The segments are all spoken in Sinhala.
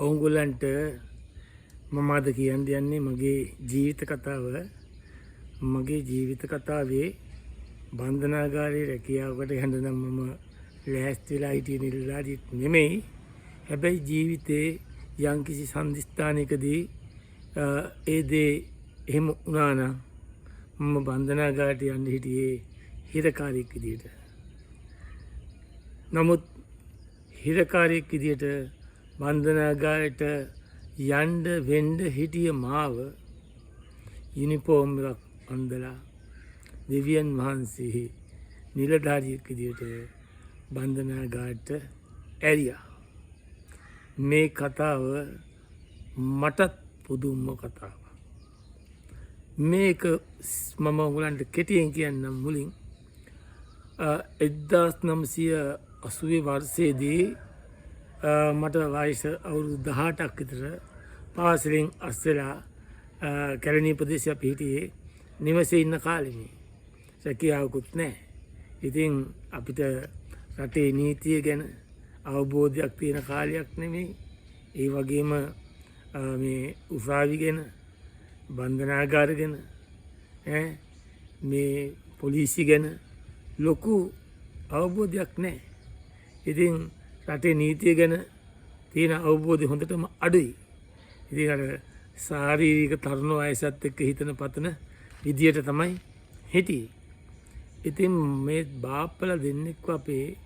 ඔවුන්ගොල්ලන්ට මම අද කියන්න යන්නේ මගේ ජීවිත කතාව. මගේ ජීවිත කතාවේ බන්ධනාගාරයේ රැකියාවකට යන්න නම් මම ලෑස්තිලා හිටියේ නිලධාරියෙක් නෙමෙයි. හැබැයි ජීවිතේ යම්කිසි සන්ධිස්ථානයකදී ඒ දේ එහෙම වුණා නම් මම බන්ධනාගාරයට යන්න හිටියේ හිරකාරයෙක් විදියට. නමුත් හිරකාරයෙක් විදියට බන්ධනාගාරයට යන්න වෙන්න හිටිය මාව යුනිෆෝම් එකක් අන්දලා දෙවියන් වහන්සේ නිලධාරියෙක් විදියට බන්ධනාගාරයට ඇරියා. මේ කතාව මටත් පුදුම කතාවක්. මේක මම ඔයගලන්ට කෙටියෙන් කියන්නම් මුලින්. 1980 වර්ෂයේදී මට වයස අවුරුදු 18ක් විතර පාසලෙන් අස්සලා කැලණි ප්‍රදේශයේ අපි හිටියේ නිවසේ ඉන්න කාලෙම රැකියාවකුත් නැහැ. ඉතින් අපිට රටේ නීතිය ගැන අවබෝධයක් තියෙන කාලයක් නෙමෙයි. ඒ වගේම මේ උසාවි ගැන බන්ධනාගාර ගැන මේ පොලිසිය ගැන ලොකු අවබෝධයක් නැහැ. ඉතින් රටේ නීතිය ගැන තියෙන අවබෝධය හොඳටම අඩුයි. ඉතින් අර ශාරීරික තරුණ වයසත් එක්ක හිතන පතන විදියට තමයි හිටියේ. ඉතින් මේ බාප්පලා දෙන්නෙක්ව අපේ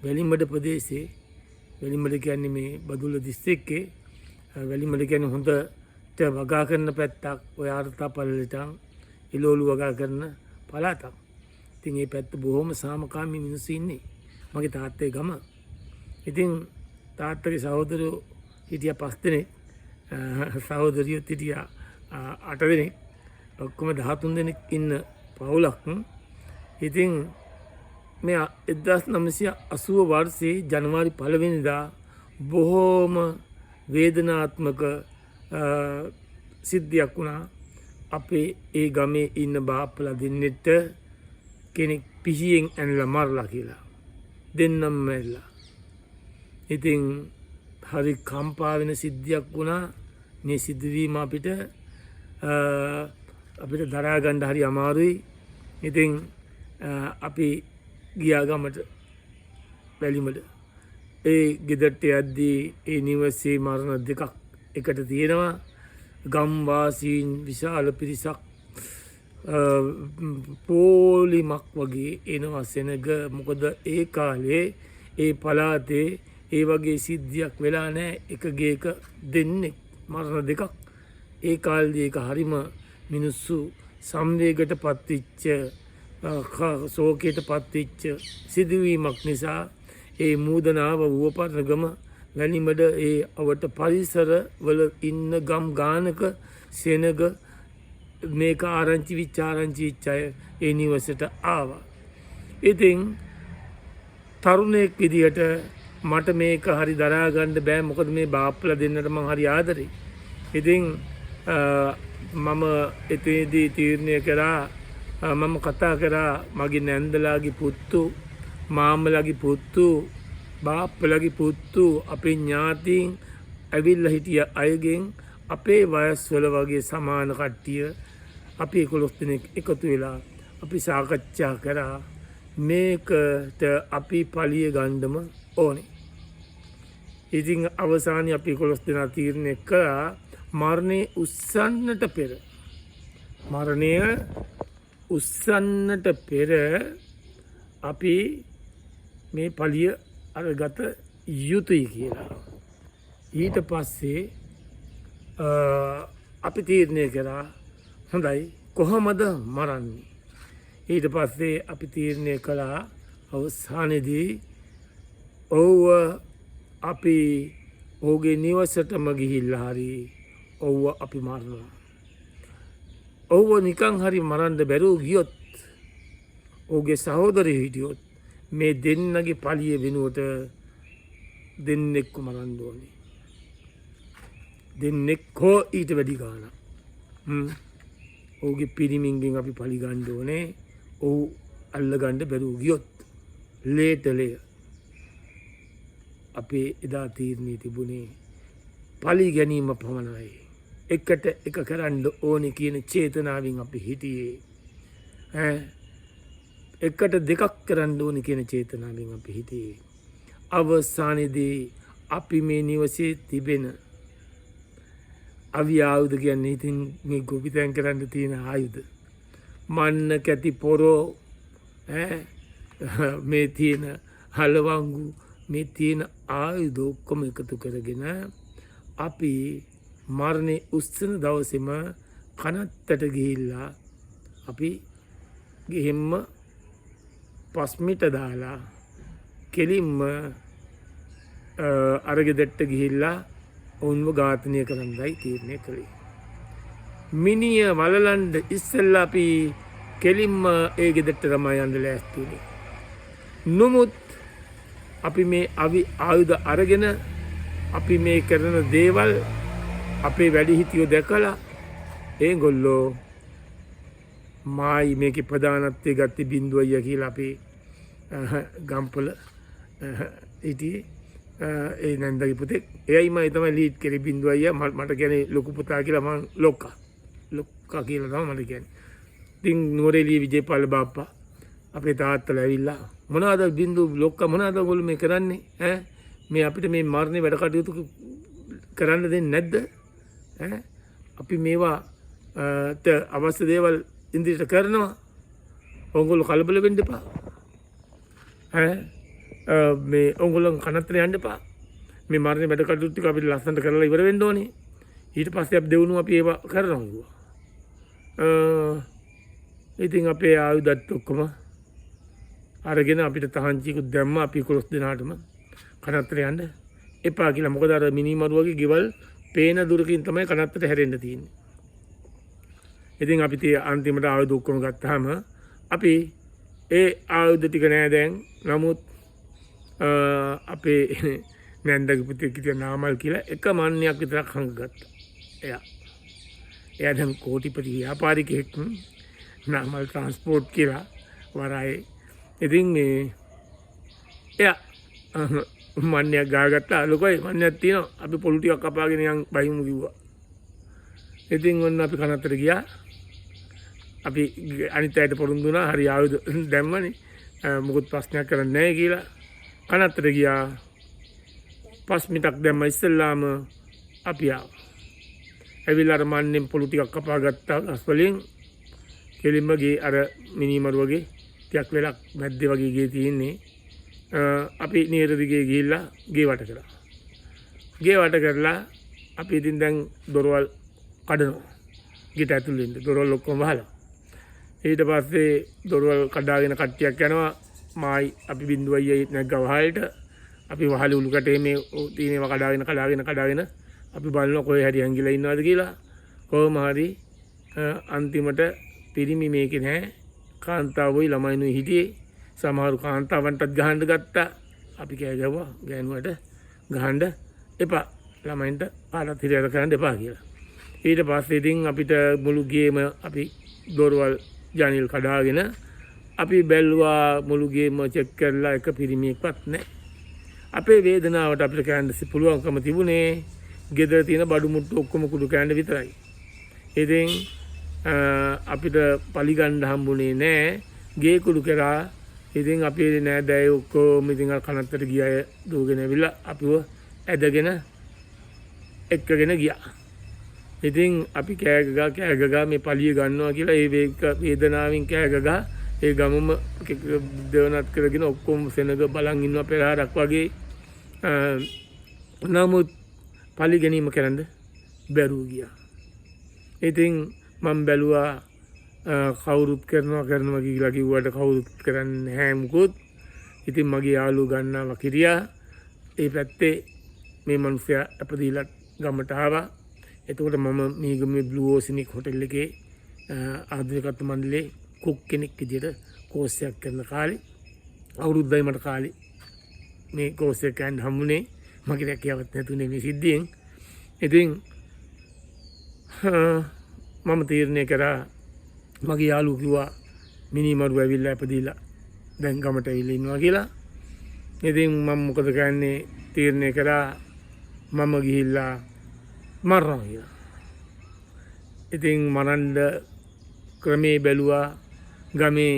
වැලිමඩ ප්‍රදේශයේ, වැලිමඩ කියන්නේ මේ බදුල්ල දිස්ත්‍රික්කේ, වැලිමඩ කියන්නේ හොඳට වගා කරන පැත්තක්, ඔය ආර්ථාපල්ලට ඉලෝලු වගා කරන පළාතක්. ඉතින් මේ පැත්ත බොහොම සාමකාමී මිනිස්සු ඉන්නේ. මගේ තාත්තේ ගම. ඉතින් තාත්තගේ සහෝදරයෝ හිටියා 5 දෙනෙක්, සහෝදරියොත් හිටියා 8 දෙනෙක්. ඔක්කොම 13 දෙනෙක් ඉන්න පවුලක්. ඉතින් මේ 1980 වර්ෂයේ ජනවාරි 1 වෙනිදා බොහෝම වේදනාත්මක සිද්ධියක් වුණා. අපේ ඒ ගමේ ඉන්න බාප්පලා දෙන්නෙක්ට කෙනෙක් පිහියෙන් ඇනලා මරලා කියලා. දෙන්නම මැරිලා. ඉතින් හරි කම්පා වෙන සිද්ධියක් වුණා. මේ සිදුවීම අපිට දරා ගන්න හරි අමාරුයි. ඉතින් අපි ගියා ගමට වැලිමඩ. ඒ ගෙදරට යද්දී ඒ නිවසේ මරණ දෙකක් එකට තියෙනවා. ගම්වාසීන් විශාල පිරිසක් පෝලිමක් වගේ එනවා සෙනග. මොකද ඒ කාලේ ඒ පළාතේ ඒ වගේ සිද්ධියක් වෙලා නැහැ. එක ගේක දෙන්නෙක් මරණ දෙකක්. ඒ කාලේදී ඒක හරිම මිනිස්සු සංවේගයට පත්විච්ච, ශෝකයට පත්විච්ච සිදුවීමක් නිසා ඒ මූදනාව වුවපරණගම වැලිමඩ ඒ අවට පරිසර වල ඉන්න ගම් ගානක සෙනග මේක ආරංචි විච්ච අය ඒ නිවසට ආවා. ඉතින් තරුණයෙක් විදියට මට මේක හරි දරා ගන්න බෑ. මොකද මේ බාප්පලා දෙන්නට මං හරි ආදරේ. ඉතින් මම එතනදී තීරණය කරා, මම කතා කරා මගේ නැන්දලාගේ පුත්තු, මාමලාගේ පුත්තු, බාප්පලාගේ පුත්තු, අපේ ඥාතීන් ඇවිල්ලා හිටිය අයගෙන් අපේ වයස්වල වගේ සමාන කට්ටිය අපි 11 දෙනෙක් එකතු වෙලා අපි සාකච්ඡා කරා මේකට අපි පලිය ගන්නම ඕනේ. ඉතින් අවසානයේ අපි 11 දෙනා තීරණය කළා මරණය උස්සන්නට පෙර අපි මේ පලිය අරගත යුතුයි කියලා. ඊට පස්සේ අපි තීරණය කරා හොඳයි කොහොමද මරන්නේ. ඊට පස්සේ අපි තීරණය කළා අවසානයේදී ඔව්ව අපි ඔහුගේ නිවසටම ගිහිල්ලා හරි ඔව්ව අපි මරනවා. ඔව්ව නිකන් හරි මරන්න බැරුව ගියොත්, ඔහුගේ සහෝදරයෝ හිටියොත් මේ දෙන්නගේ පලිය වෙනුවට දෙන්නෙක්ව මරන්න ඕනේ. දෙන්නෙක් හෝ ඊට වැඩි ගාණක්. ඔහුගේ පිරිමින්ගෙන් අපි පලි ගන්න ඕනේ. ඔහු අල්ල ගන්න බැරුව ගියොත් ලේට ලේ. අපේ එදා තීරණය තිබුණේ පලි ගැනීම පමණයි. එකට එක කරන්න ඕනි කියන චේතනාවෙන් අපි හිටියේ. එකට දෙකක් කරන්න ඕනි කියන චේතනාවෙන් අපි හිටියේ. අවසානයේදී අපි මේ නිවසේ තිබෙන අවි ආයුධ කියන්නේ ඉතින් මේ ගොවිතැන් කරන්න තියෙන ආයුධ. මන්න කැති පොරෝ මේ තියෙන හලවංගු මේ තියෙන ආයුධ ඔක්කොම එකතු කරගෙන අපි මරණය උස්සන දවසේම කනත්තට ගිහිල්ලා අපි ගෙහෙම්ම පස්මිට දාලා කෙලින්ම අරගෙදෙට්ට ගිහිල්ලා ඔවුන්ව ඝාතනය කරන්නයි තීරණය කළේ. මිනිය වලලන්ඩ ඉස්සෙල්ලා අපි කෙලින්ම ඒ ගෙදෙට්ට තමයි යන්න ලෑස්ති වුණේ. නමුත් අපි මේ අවි ආයුධ අරගෙන අපි මේ කරන දේවල් අපේ වැඩිහිටියෝ දැකලා ඒගොල්ලෝ මායි මේකේ ප්‍රධානත්වයේ ගත්තේ බින්දු අයියා කියලා අපේ ගම්පල හිටියේ ඒ නන්දගේ පුතෙක්. එයයි මම තමයි ලීඩ් කරේ බින්දු අයියා. මට කියන්නේ ලොකු පුතා කියලා මම ලොක්කා කියලා තමයි මට කියන්නේ. ඉතින් නුවරඑළිය විජේපාල බාප්පා අපේ තාත්තලා ඇවිල්ලා මොනවාද බින්දු ලොක්කා මොනවාද ඔයගොල්ලෝ මේ කරන්නේ මේ අපිට මේ මරණේ වැඩ කටයුතු කරන්න දෙන්නේ නැද්ද? අපි මේවා අවශ්‍ය දේවල් ඉදිරියට කරනවා. ඔයගොල්ලෝ කලබල වෙන්න එපා. මේ ඔයගොල්ලෝ කනත්තට යන්න එපා. මේ මරණේ වැඩ කටයුතු ටික අපිට ලස්සනට කරලා ඉවර වෙන්න ඕනේ. ඊට පස්සේ අපි දෙවුණු අපි ඒවා කරනවා කිව්වා. ඉතින් අපේ ආයුධත් ඔක්කොම අරගෙන අපිට තහංචිකුත් දැම්ම අපි 11 දෙනාටම කනත්තට යන්න එපා කියලා. මොකද අර මිනිමරුවගේ ගෙවල් පේන දුරකින් තමයි කනත්තට හැරෙන්න තියෙන්නේ. ඉතින් අපි අන්තිමට ආයුධ ඔක්කොම ගත්තාම අපි ඒ ආයුධ ටික නෑ දැන්. නමුත් අපේ නැන්දගේ පුතෙක් කියන නාමල් කියලා එක මාන්නයක් විතරක් හංගගත්තා. එයා දැන් කෝටිපති ව්‍යාපාරිකයෙක්. නාමල් ට්‍රාන්ස්පෝර්ට් කියලා වරායේ. ඉතින් මේ එයා මන්නයක් ගාගත්තා. ලොකයි මන්නයක් තියෙනවා. අපි පොළු ටිකක් කපාගෙන යන් බයිමු කිව්වා. ඉතින් ඔන්න අපි කනත්තට ගියා. අපි අනිත් අයට පොරුන්දු වුණා. හරි ආයුධ දැම්මනේ. මොකුත් ප්‍රශ්නයක් කරන්නේ නැහැ කියලා. කනත්තට ගියා. පස් මිටක් දැම්ම ඉස්සෙල්ලාම අපි ආවා. ඇවිල්ලා අර මන්නෙන් පොළු ටිකක් කපා ගත්තා ගස් වලින්. කෙලින්ම ගේ අර මිනිමරුවගේ ටිකක් වෙලක් මැද්දේ වගේ ගේ තියෙන්නේ. අපි නියර දිගේ ගිහිල්ලා ගේ වට කරා. ගේ වට කරලා අපි ඉතින් දැන් දොරවල් කඩනවා. ගෙට ඇතුල් වෙන්න දොරවල් ඔක්කොම වහලා. ඊට පස්සේ දොරවල් කඩාගෙන කට්ටියක් යනවා. මායි අපි බින්දු අයියයි නැග්ගා වහලට. අපි වහලේ උළු කටේ මේ තියෙනවා කඩාගෙන අපි බලනවා කොහේ හරි ඇංගිලා ඉන්නවද කියලා. කොහොම හරි අන්තිමට පිරිමි මේකේ නැහැ. කාන්තාවෝයි ළමයිනුයි හිටියේ. සමහරු කාන්තාවන්ටත් ගහන්න ගත්තා. අපි කෑ ගැව්වා ගෑනුවට ගහන්න එපා. ළමයින්ට පාරත් හිරියර කරන්න එපා කියලා. ඊට පස්සේ ඉතින් අපිට මුළු ගේම අපි දොරවල් ජනෙල් කඩාගෙන අපි බැලුවා මුළු ගේම චෙක් කරලා එක පිරිමියෙක්වත් නැහැ. අපේ වේදනාවට අපිට කියන්න පුළුවන්කම තිබුණේ ගෙදර තියෙන බඩු මුට්ටු ඔක්කොම කුඩු කෑන්න විතරයි. ඉතින් අපිට පලි ගන්න හම්බුනේ නැහැ. ගේ කුඩු කරා. ඉතින් අපි නෑදෑයෝ ඔක්කොම ඉතින් කනත්තට ගිය අය දුවගෙන ඇවිල්ලා අපිව ඇදගෙන එක්කගෙන ගියා. ඉතින් අපි කෑ ගගා මේ පලිය ගන්නවා කියලා ඒ වේදනාවෙන් කෑ ගගා ඒ ගමම දෙවනත් කරගෙන ඔක්කොම සෙනග බලන් ඉන්නවා පෙරහරක් වගේ. නමුත් පලි ගැනීම කරන්න බැරුව ගියා. ඉතින් මම බැලුවා කවුරුත් කරනවා කියලා කිව්වට කවුරුත් කරන්නේ නැහැ මුකුත්. ඉතින් මගේ යාළුවෝ ගන්නවා කිරියා. ඒ පැත්තේ මේ මිනිස්සයා අපදීලා ගමට ආවා. එතකොට මම මීගමේ බ්ලූ ඕසනික් හොටෙල් එකේ ආධුනිකත්ව මණ්ඩලයේ කුක් කෙනෙක් විදියට කෝස් එකක් කරන කාලේ අවුරුද්දයි මට කාලේ මේ කෝස් එක යන්න හම්බුනේ. මගේ රැකියාවක් නැතුනේ මේ සිද්ධියෙන්. ඉතින් මම තීරණය කරා මගේ යාළුවෝ කිව්වා මිනිමරුව ඇවිල්ලා අපදීලා දැන් ගමට ඇවිල්ලා ඉන්නවා කියලා. ඉතින් මම මොකද කරන්නේ තීරණය කරා මම ගිහිල්ලා මරනවා කියලා. ඉතින් මරන්න ක්‍රමේ බැලුවා. ගමේ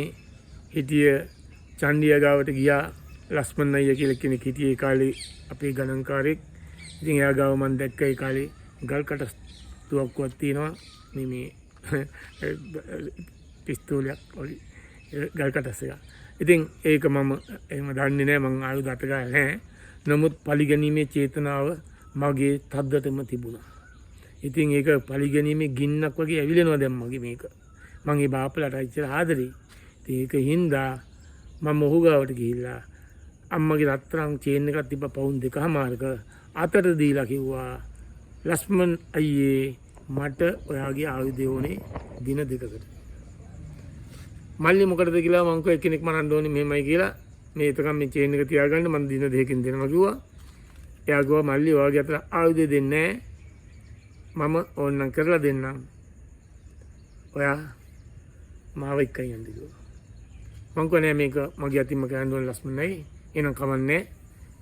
හිටිය චන්ඩිය ගාවට ගියා. ලක්ෂ්මන් අයියා කියලා කෙනෙක් හිටියේ ඒ කාලේ අපේ ගණන්කාරයෙක්. ඉතින් එයා ගාව මම දැක්ක ඒ කාලේ ගල්කට තුවක්කුවක් තියෙනවා. මේ පිස්තෝලයක් වගේ ගල්කටස් එක. ඉතින් ඒක මම එහෙම දන්නේ නැහැ. මං ආයුධ අත ගාලා නැහැ. නමුත් පරිගැනීමේ චේතනාව මගේ තද්දටම තිබුණා. ඉතින් ඒක පරිගැනීමේ ගින්නක් වගේ ඇවිලෙනවා දැන් මගේ මේක. මං ඒ බාප්පලාට ඉච්චර ආදරේ. ඉතින් ඒක හින්දා මම ඔහු ගාවට ගිහිල්ලා අම්මගේ රත්තරන් චේන් එකක් තිබ්බ පවුන් 2.5ක අතට දීලා කිව්වා ලක්ෂ්මන් අයියේ මට ඔයාගේ ආයුධය ඕනේ දින 2කට. මල්ලි මොකටද කියලා මං කිව්වා එක්කෙනෙක් මරන්න ඕනේ මෙහෙමයි කියලා. මේ එතකම් මේ චේන් එක තියාගන්න මම දින 2කින් දෙනවා කිව්වා. එයා කිව්වා මල්ලි ඔයාගේ අතට ආයුධය දෙන්නේ නැහැ. මම ඕනනම් කරලා දෙන්නම්. ඔයා මාව එක්කයි යන්න කිව්වා. මං කිව්වා නෑ මේක මගේ අතින්ම කරන්න ඕනේ ලක්ෂ්මන්යි. එහෙනම් කමන්නේ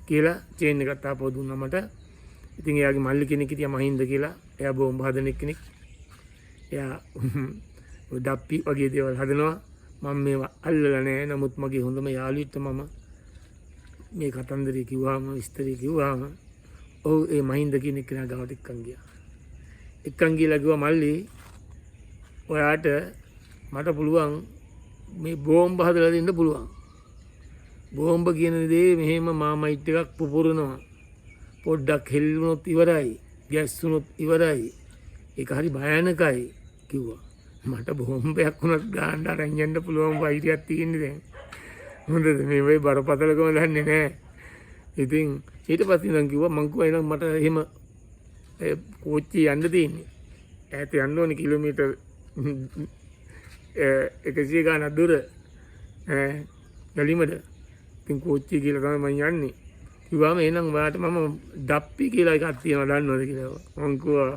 කියලා චේන් එකත් ආපහු දුන්නා මට. ඉතින් එයාගේ මල්ලි කෙනෙක් හිටියා මහින්ද කියලා. එයා බෝම්බ හදන කෙනෙක්. එයා ඩප්පි වගේ දේවල් හදනවා. මම මේවා අල්ලලා නැහැ. නමුත් මගේ හොඳම යාළුවෙක්ට මම මේ කතන්දරේ කිව්වාම විස්තරේ කිව්වාම ඔව් ඒ මහින්ද කියන කෙනා ගාවට එක්කන් ගියා. එක්කන් ගිහලා කිව්වා මල්ලි ඔයාට මට පුළුවන් මේ බෝම්බ හදලා දෙන්න පුළුවන්. බෝම්බ කියන දේ මෙහෙම මාමයිට් එකක් පුපුරනවා. පොඩ්ඩක් හෙල්ලුනොත් ඉවරයි. ගැස්සුනොත් ඉවරයි. ඒක හරි භයානකයි කිව්වා. මට බෝම්බයක් වුණත් ගන්න අරන් යන්න පුළුවන් වෛරයක් තියෙන්නේ දැන්. හොඳද මේ වෙයි බරපතලකම දන්නේ නැහැ. ඉතින් ඊට පස්සේ ඉඳන් කිව්වා මං කිව්වා එහෙනම් මට එහෙම කෝච්චිය යන්න තියෙන්නේ. ඈත යන්න ඕනේ කිලෝමීටර් 100 ගානක් දුර. ගලිමඩ. ඉතින් කෝච්චිය කියලා තමයි මං යන්නේ. කිව්වාම එහෙනම් ඔයාට මම ඩප්පි කියලා එකක් තියෙනවා දන්නවද කියලා. මං කිව්වා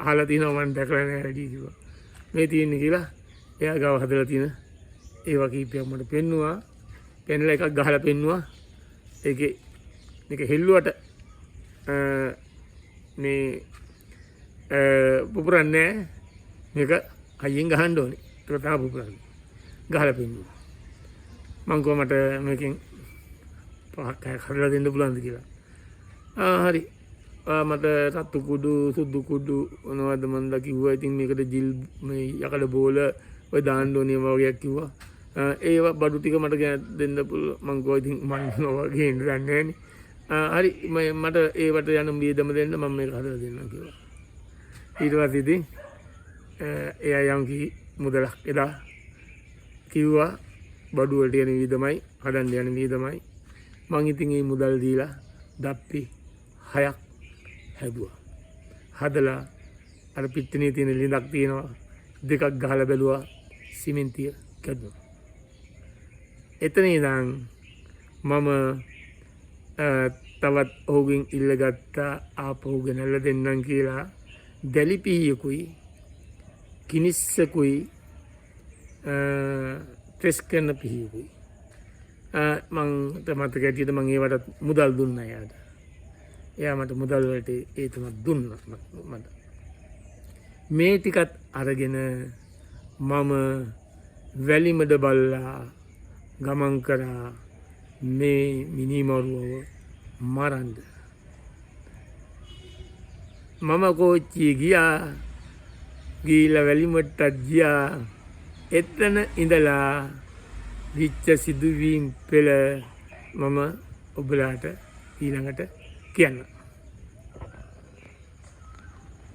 අහලා තියෙනවා මං දැකලා නැහැ වැඩි කිව්වා. මේ තියෙන්නේ කියලා එයා ගාව හදලා තියෙන ඒවා කීපයක් මට පෙන්නුවා. පෙන්ලා එකක් ගහලා පෙන්නුවා. ඒකේ මේක හෙල්ලුවට මේ පුපුරන්නේ මේක අයියෙන් ගහන්න ඕනේ. ඒක තමයි පුපුරන්නේ. ගහලා පෙන්නුවා. මං කිව්වා මට මේකෙන් පහක් හදලා දෙන්න පුළුවන්ද කියලා. හරි. මට රතු කුඩු සුදු කුඩු මොනවද මන්ද කිව්වා. ඉතින් මේකට ජිල් මේ යකඩ බෝල ඔය දාන්න ඕනේ වගේක් කිව්වා. ඒවා බඩු ටික මට දෙන්න පුළුවන්. මං කිව්වා ඉතින් මං වගේ ඉන්න දන්නේ නැහැ. හරි මට ඒවට යන වියදම දෙන්න මම මේක හදලා දෙන්නම් කිව්වා. ඊට පස්සේ ඉතින් එයා යම් කි මුදලක් එදා කිව්වා බඩු වලට යන වියදමයි හදන්න යන වියදමයි. මං ඉතින් ඒ මුදල් දීලා ඩප්පි 6ක් හැදුවා. හදලා අර පිටිනේ තියෙන ලිඳක් තියෙනවා. 2ක් ගහලා බැලුවා සිමෙන්තිය කැඩුණා. එතන ඉඳන් මම තවත් ඔහුගෙන් ඉල්ලගත්තා ආපහු ගෙනල්ලා දෙන්නම් කියලා දැලිපියකුයි කිනිස්සකුයි ටෙස් කරන පිහියකුයි මං මතක ඇටියට මං ඒවට මුදල් දුන්නා එයාට. එයා මට මුදල් වලට ඒ තමයි දුන්නා මට. මේ ටිකත් අරගෙන මම වැලිමඩ බල්ලා ගමන් කරා මේ මිනිමරුවව මරන්න. මම කෝච්චියේ ගිහිල්ලා වැලිමඩට ගියා. එතන ඉඳලා විච්ච සිදුවීම් පෙළ මම ඔබලාට ඊළඟට කියන්න.